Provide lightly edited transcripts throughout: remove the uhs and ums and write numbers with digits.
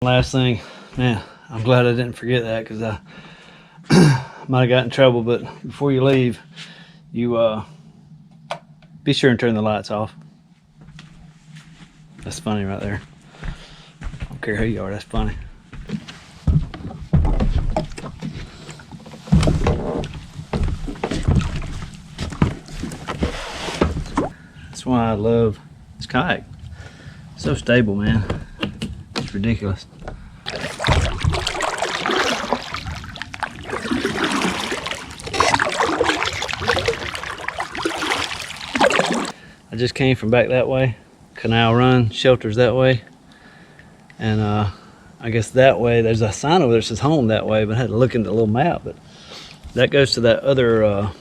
Last thing, man, I'm glad I didn't forget that because I might have got in trouble. But before you leave, you be sure and turn the lights off. That's funny right there. I don't care who you are, that's funny. That's why I love this kayak. It's so stable, man. It's ridiculous. I just came from back that way. Canal Run, shelters that way. And I guess that way, there's a sign over there that says home that way, but I had to look into the little map. But that goes to that other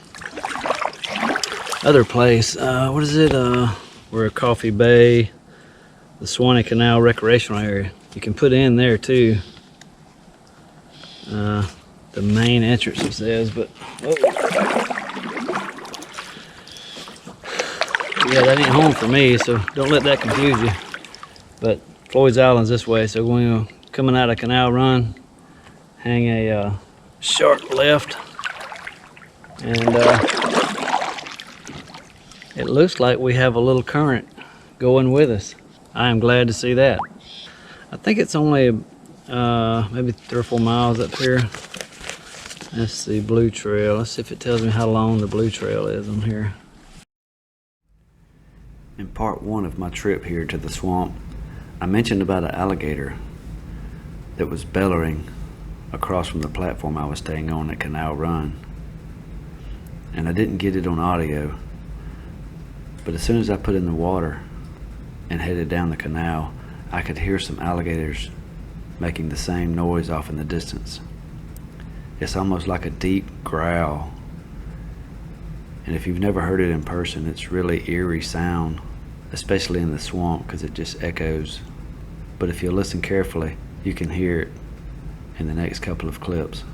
place. What is it? We're Coffee Bay, the Swanee Canal recreational area. You can put in there too. The main entrance, it says, but oh. Yeah, that ain't home for me, so don't let that confuse you. But Floyd's Island's this way, so when you're coming out of Canal Run, hang a sharp left, and it looks like we have a little current going with us. I am glad to see that. I think it's only maybe 3 or 4 miles up here. Let's see, Blue Trail. Let's see if it tells me how long the Blue Trail is on here. In part 1 of my trip here to the swamp, I mentioned about an alligator that was bellowing across from the platform I was staying on at Canal Run. And I didn't get it on audio, but as soon as I put in the water and headed down the canal, I could hear some alligators making the same noise off in the distance. It's almost like a deep growl. And if you've never heard it in person, it's really eerie sound, especially in the swamp because it just echoes. But if you listen carefully, you can hear it in the next couple of clips.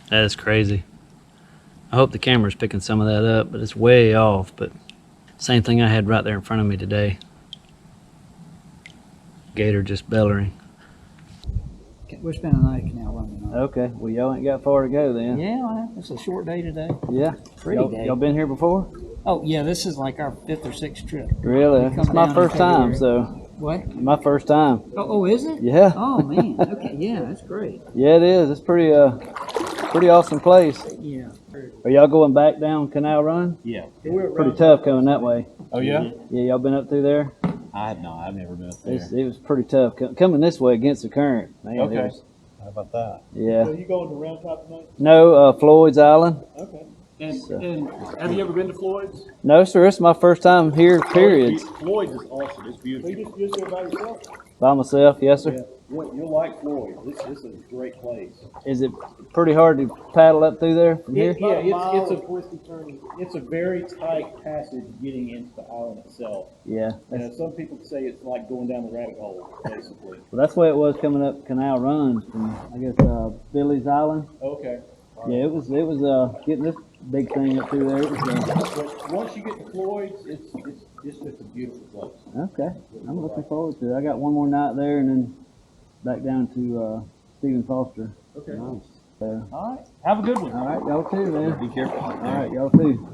That is crazy. I hope the camera's picking some of that up, but it's way off. But same thing I had right there in front of me today. Gator just bellowing. We're spending the night at Canal Run tonight. Okay, well y'all ain't got far to go then. Yeah, it's a short day today. Yeah, Pretty day. Y'all been here before? Oh yeah, this is like our 5th or 6th trip. Really? It's my first time, so. What? My first time. Oh, is it? Yeah. Oh man. Okay. Yeah, that's great. Yeah, it is. It's pretty awesome place. Yeah. Are y'all going back down Canal Run? Yeah. Pretty tough coming that way. Oh yeah? Yeah, y'all been up through there? I have not. I've never been up there. It was pretty tough coming this way against the current. Man, Okay. it was- How about that? yeah. So you going to Round Top tonight? No, Floyd's Island. Okay. And have you ever been to Floyd's? No, sir. It's my first time here. Period. Floyd's is awesome. It's beautiful. So you just go by yourself? By myself, yes, sir. Yeah. You'll like Floyd. This is a great place. Is it pretty hard to paddle up through there from here? It's a twisty turn. It's a very tight passage getting into the island itself. Yeah. Some people say it's like going down the rabbit hole, basically. Well, that's the way it was coming up Canal Run from, I guess, Billy's Island. Okay. Yeah, it was getting this big thing up through there. It was, But once you get to Floyd's, it's just a beautiful place. okay. I'm looking forward to it. I got one more night there and then back down to Stephen Foster. Okay. Nice. All right. Have a good one. All right, y'all too, man. Be careful. All right, y'all too.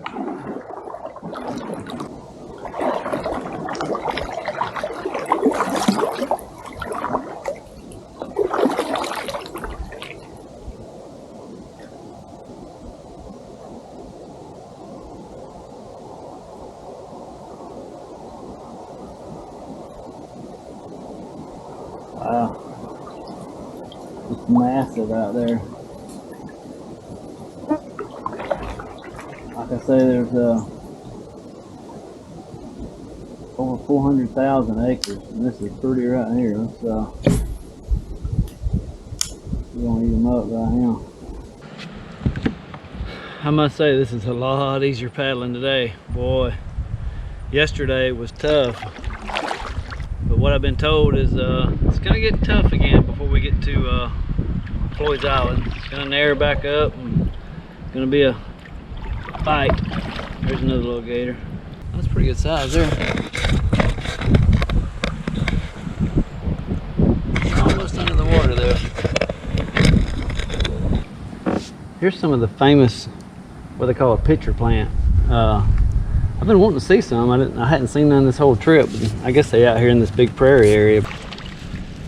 Wow. It's massive out there. Like I say, there's over 400,000 acres, and this is pretty right here. Let's we're gonna eat them up right now. I must say this is a lot easier paddling today. Boy, yesterday was tough. But what I've been told is it's gonna get tough again before we get to Floyd's Island. It's gonna narrow back up and it's gonna be a fight. There's another little gator. That's pretty good size there. Almost under the water though. Here's some of the famous, what they call a pitcher plant. I've been wanting to see some. I hadn't seen none this whole trip. But I guess they out here in this big prairie area.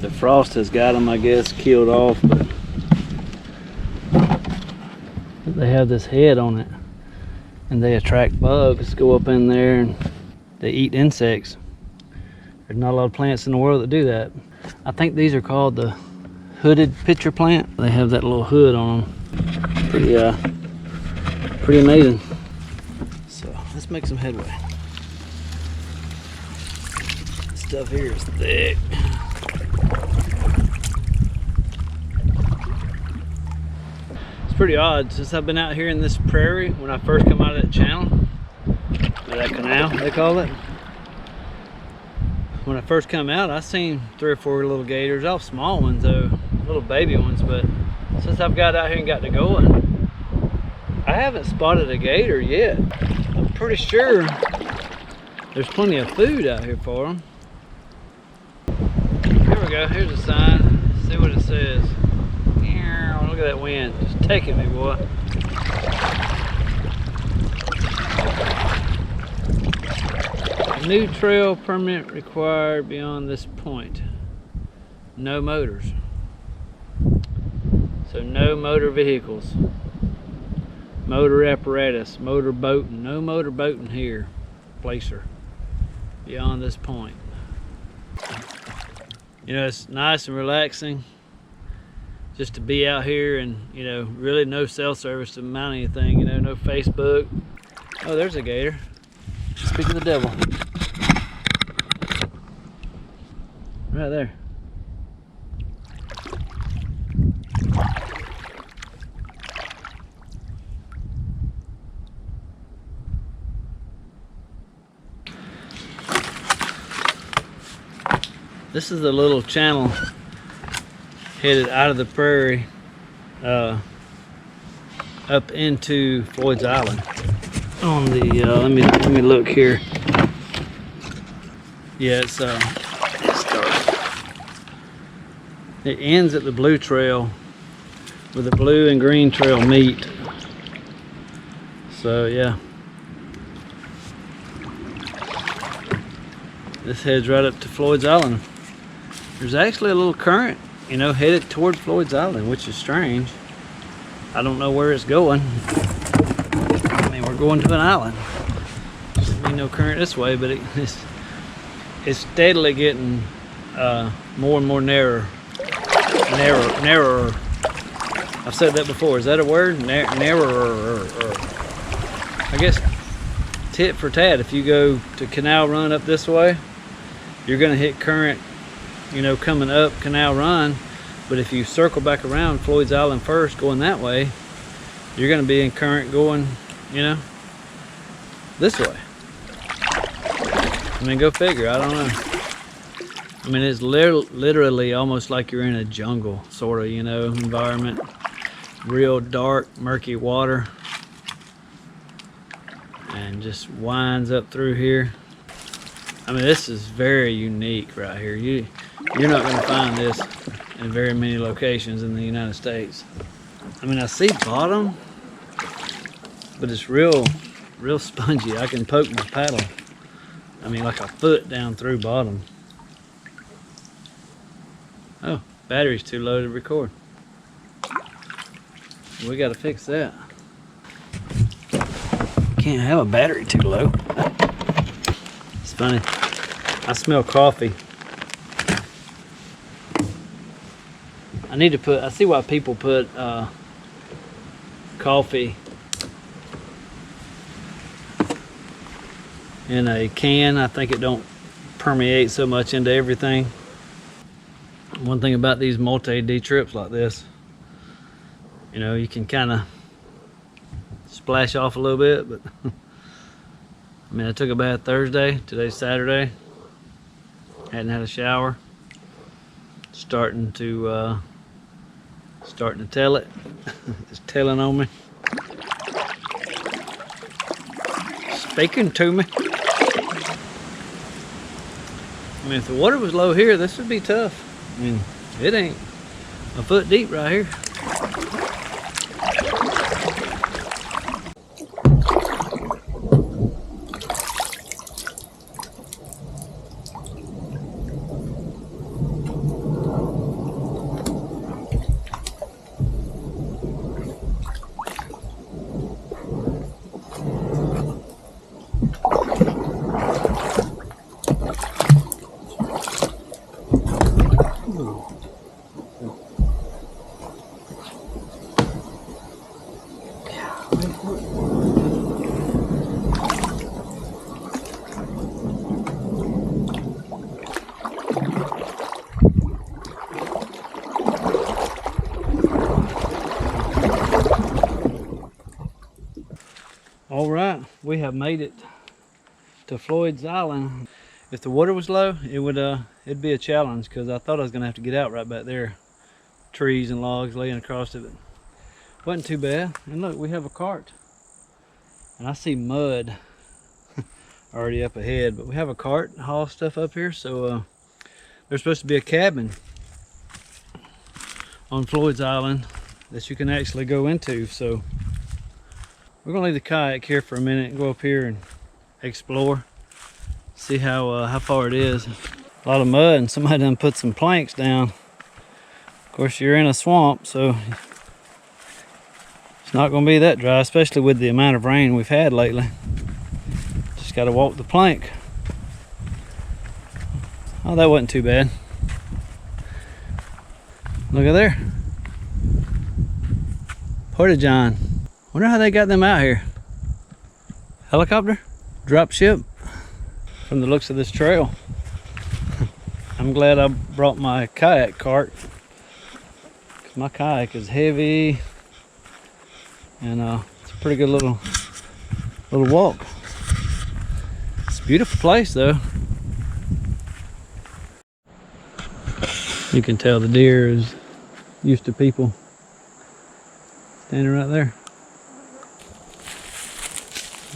The frost has got them, I guess, killed off. But they have this head on it, and they attract bugs. Go up in there and they eat insects. There's not a lot of plants in the world that do that. I think these are called the hooded pitcher plant. They have that little hood on them. Pretty amazing. So let's make some headway. This stuff here is thick. It's pretty odd since I've been out here in this prairie. When I first come out of that channel, or that canal they call it, when I first come out, I seen 3 or 4 little gators, all small ones though, little baby ones. But since I've got out here and got to going, I haven't spotted a gator yet. I'm pretty sure there's plenty of food out here for them. Here we go, here's a sign. Let's see what it says. Look at that wind, just taking me, boy. A new trail permit required beyond this point. No motors. So no motor vehicles. Motor apparatus, motor boating, no motor boating here, Placer, beyond this point. You know, it's nice and relaxing just to be out here and, you know, really no cell service to mount anything, you know, no Facebook. Oh, there's a gator. Speak of the devil. Right there. This is a little channel headed out of the prairie up into Floyd's Island. On the let me look here. Yeah, it starts. It ends at the blue trail where the blue and green trail meet. So yeah. This heads right up to Floyd's Island. There's actually a little current, you know, headed toward Floyd's Island, which is strange. I don't know where it's going. I mean, we're going to an island. There's no current this way, but it's steadily getting more and more narrower. I've said that before. Is that a word? Narrower. I guess tit for tat. If you go to Canal Run up this way, you're gonna hit current, you know, coming up Canal Run. But if you circle back around Floyd's Island first, going that way, you're gonna be in current going, you know, this way. I mean, go figure. I don't know. I mean, it's literally almost like you're in a jungle sort of, you know, environment. Real dark, murky water, and just winds up through here. I mean, this is very unique right here. You're not going to find this in very many locations in the United States. I mean, I see bottom, but it's real spongy. I can poke my paddle, I mean, like a foot down through bottom. Oh, battery's too low to record. We got to fix that. Can't have a battery too low. It's funny. I smell coffee. I need to put, I see why people put coffee in a can. I think it don't permeate so much into everything. One thing about these multi-day trips like this, you know, you can kind of splash off a little bit, but I mean, I took a bath Thursday. Today's Saturday. Hadn't had a shower. Starting to tell it. It's telling on me. Speaking to me. I mean, if the water was low here, this would be tough. I mean, it ain't a foot deep right here. All right, we have made it to Floyd's Island. If the water was low, it'd be a challenge because I thought I was gonna have to get out right back there. Trees and logs laying across it. Wasn't too bad. And look, we have a cart. And I see mud already up ahead, but we have a cart and haul stuff up here. So there's supposed to be a cabin on Floyd's Island that you can actually go into. So we're gonna leave the kayak here for a minute and go up here and explore, see how far it is. A lot of mud, and somebody done put some planks down. Of course, you're in a swamp, so it's not gonna be that dry, especially with the amount of rain we've had lately. Just gotta walk the plank. Oh, that wasn't too bad. Look at there. Porta John. Wonder how they got them out here. Helicopter? Drop ship? From the looks of this trail. I'm glad I brought my kayak cart. My kayak is heavy. And it's a pretty good little walk. It's a beautiful place though. You can tell the deer is used to people standing right there.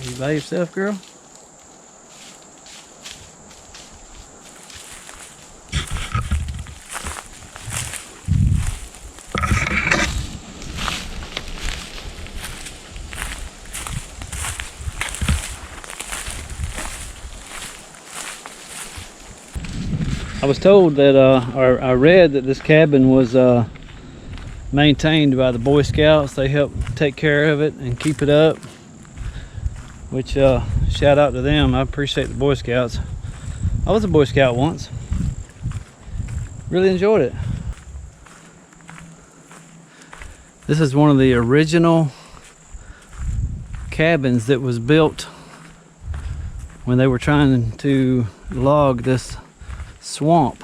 You by yourself, girl? I was told that, or I read that this cabin was maintained by the Boy Scouts. They help take care of it and keep it up. Which, shout out to them. I appreciate the Boy Scouts. I was a Boy Scout once. Really enjoyed it. This is one of the original cabins that was built when they were trying to log this swamp.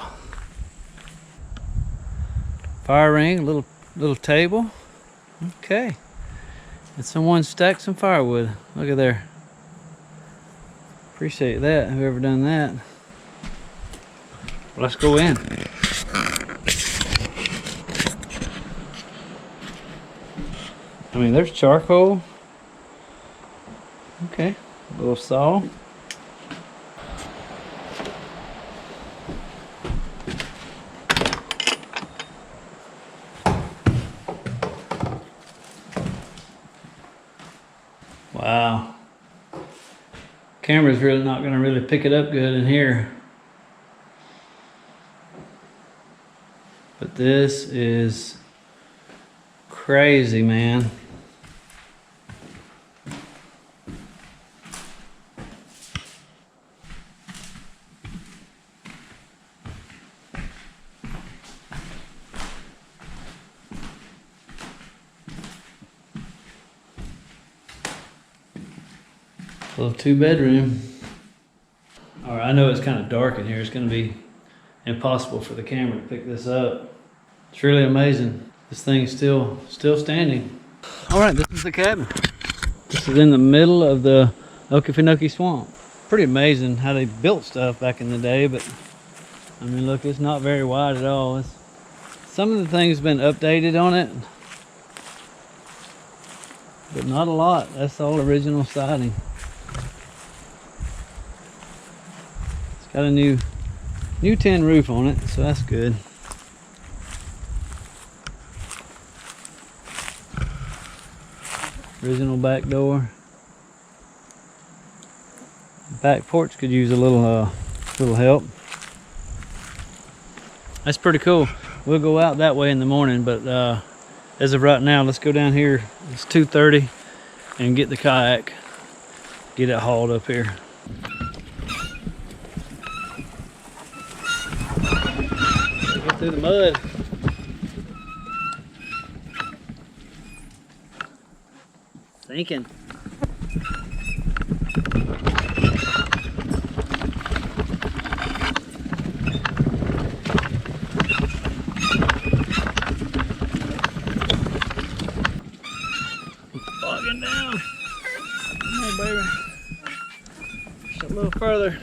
Fire ring, little table. Okay. And someone stacked some firewood. Look at there. Appreciate that, whoever done that. Let's go in. I mean, there's charcoal. Okay, a little saw. Wow. Camera's really not gonna really pick it up good in here. But this is crazy, man. Little 2-bedroom. All right, I know it's kind of dark in here. It's gonna be impossible for the camera to pick this up. It's really amazing. This thing's still standing. All right, this is the cabin. This is in the middle of the Okefenokee Swamp. Pretty amazing how they built stuff back in the day, but I mean, look, it's not very wide at all. Some of the things have been updated on it, but not a lot. That's all original siding. It's got a new tin roof on it, so that's good. Original back door. Back porch could use a little help. That's pretty cool. We'll go out that way in the morning, but as of right now, let's go down here. It's 2:30 and get the kayak, get it hauled up here. Get through the mud. Thinking. Bogging down. Come on, baby. Just a little further.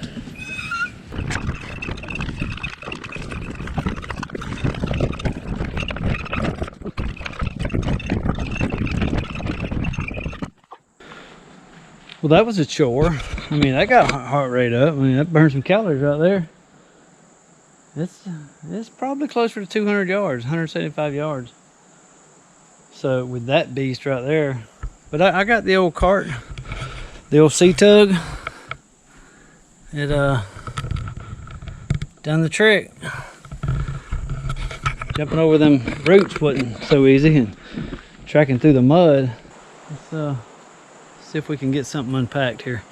Well, that was a chore. I mean, that got heart rate up. I mean, that burned some calories right there. It's probably closer to 200 yards, 175 yards. So with that beast right there. But I got the old cart, the old sea tug. It done the trick. Jumping over them roots wasn't so easy, and tracking through the mud. Let's see if we can get something unpacked here.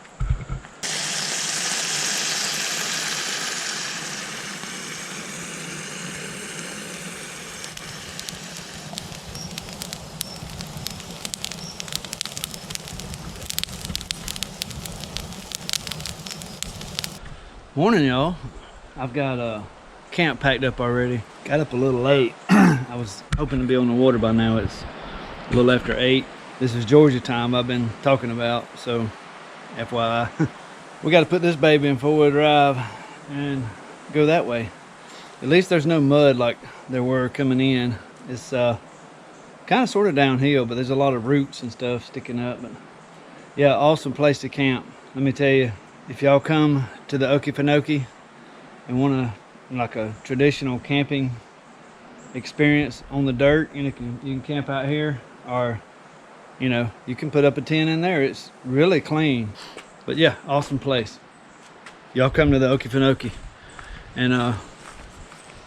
Morning, y'all. I've got camp packed up already. Got up a little late. I was hoping to be on the water by now. It's a little after 8. This is Georgia time I've been talking about, so FYI. We got to put this baby in 4-wheel drive and go that way. At least there's no mud like there were coming in. It's kind of sort of downhill, but there's a lot of roots and stuff sticking up. But yeah, awesome place to camp. Let me tell you, if y'all come to the Okefenokee and want like a traditional camping experience on the dirt, you can camp out here, or you know, you can put up a tent in there. It's really clean. But yeah, awesome place. Y'all come to the Okefenokee and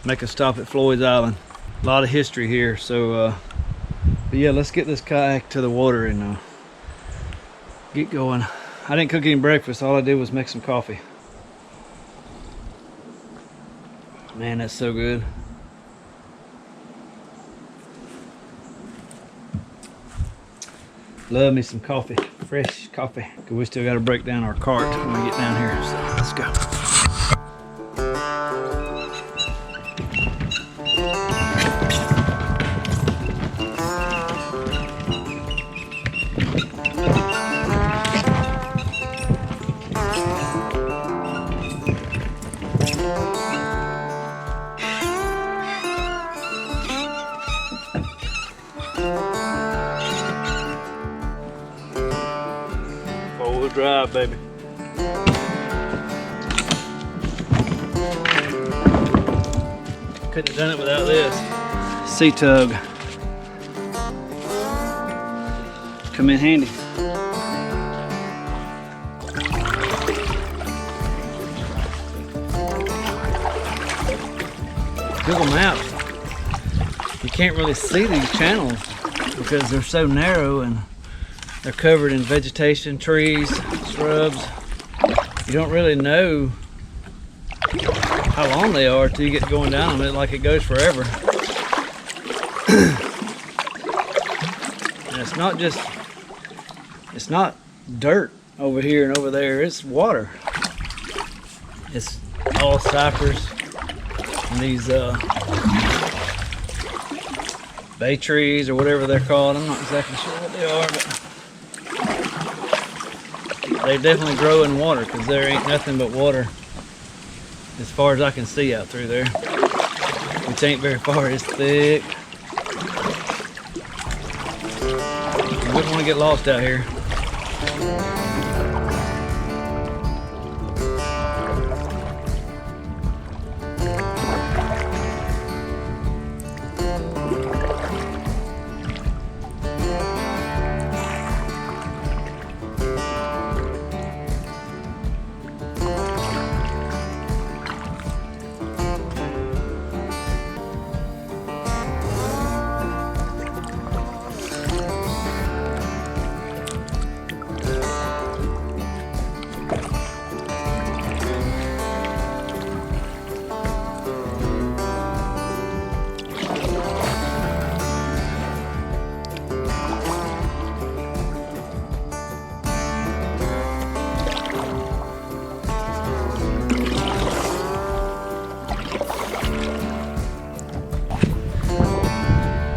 make a stop at Floyd's Island. A lot of history here. So but yeah, let's get this kayak to the water and get going. I didn't cook any breakfast. All I did was make some coffee. Man, that's so good. Love me some coffee, fresh coffee. Cause we still got to break down our cart when we get down here. So let's go. Drive, baby. Couldn't have done it without this. Sea tug. Come in handy. Google Maps. You can't really see these channels because they're so narrow and they're covered in vegetation, trees, shrubs. You don't really know how long they are till you get going down them. It like it goes forever. And it's not dirt over here and over there. It's water. It's all cypress and these bay trees or whatever they're called. I'm not exactly sure what they are, but they definitely grow in water because there ain't nothing but water as far as I can see out through there, which ain't very far. It's thick. You wouldn't want to get lost out here.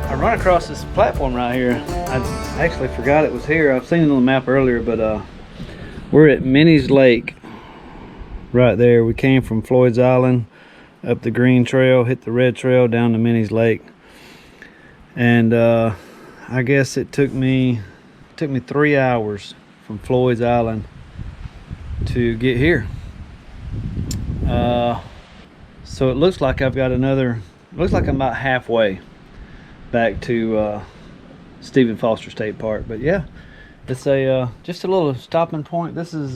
I run across this platform right here. I actually forgot it was here. I've seen it on the map earlier, but we're at Minnie's Lake right there. We came from Floyd's Island up the green trail, hit the red trail down to Minnie's Lake, and I guess it took me 3 hours from Floyd's Island to get here. So it looks like I've got another, looks like I'm about halfway back to Stephen Foster State Park. But yeah, it's a just a little stopping point. This is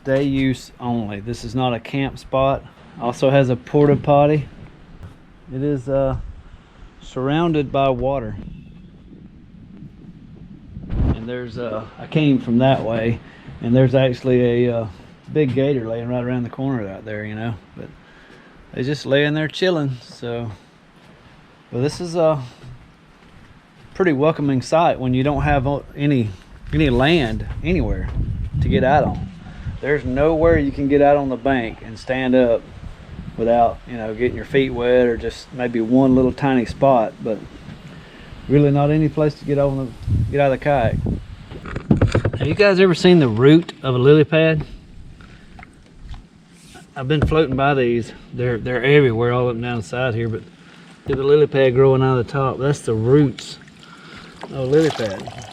day use only. This is not a camp spot. Also has a porta potty. It is surrounded by water, and there's I came from that way, and there's actually a big gator laying right around the corner out there, you know, but they just laying there chilling. So well, this is a pretty welcoming sight when you don't have any land anywhere to get out on. There's nowhere you can get out on the bank and stand up without, you know, getting your feet wet, or just maybe one little tiny spot, but really not any place to get out of the kayak. Have you guys ever seen the root of a lily pad? I've been floating by these. They're everywhere, all up and down the side here, but see the lily pad growing out of the top. That's the roots of a lily pad.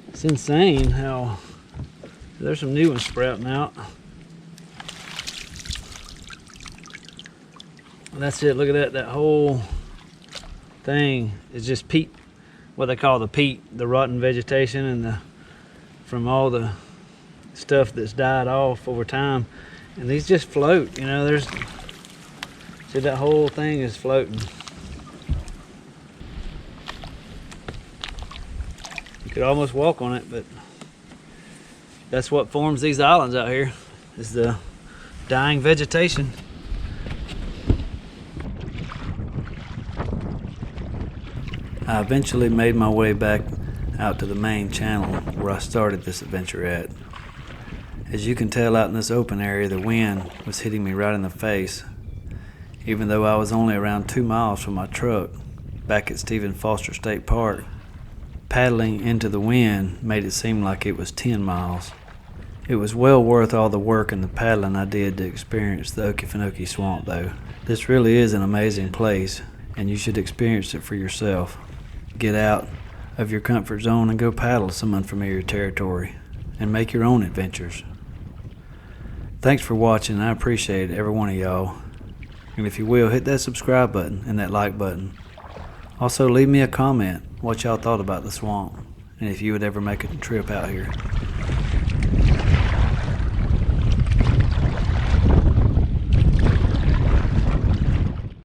It's insane how there's some new ones sprouting out. And that's it. Look at that. That whole thing is just peat, what they call the peat, the rotten vegetation, and from all the stuff that's died off over time. And these just float, you know. See, that whole thing is floating. You could almost walk on it, but that's what forms these islands out here, is the dying vegetation. I eventually made my way back out to the main channel where I started this adventure at. As you can tell, out in this open area, the wind was hitting me right in the face, even though I was only around 2 miles from my truck back at Stephen Foster State Park. Paddling into the wind made it seem like it was 10 miles. It was well worth all the work and the paddling I did to experience the Okefenokee Swamp, though. This really is an amazing place, and you should experience it for yourself. Get out of your comfort zone and go paddle some unfamiliar territory and make your own adventures. Thanks for watching. I appreciate every one of y'all. And if you will, hit that subscribe button and that like button. Also, leave me a comment what y'all thought about the swamp, and if you would ever make a trip out here.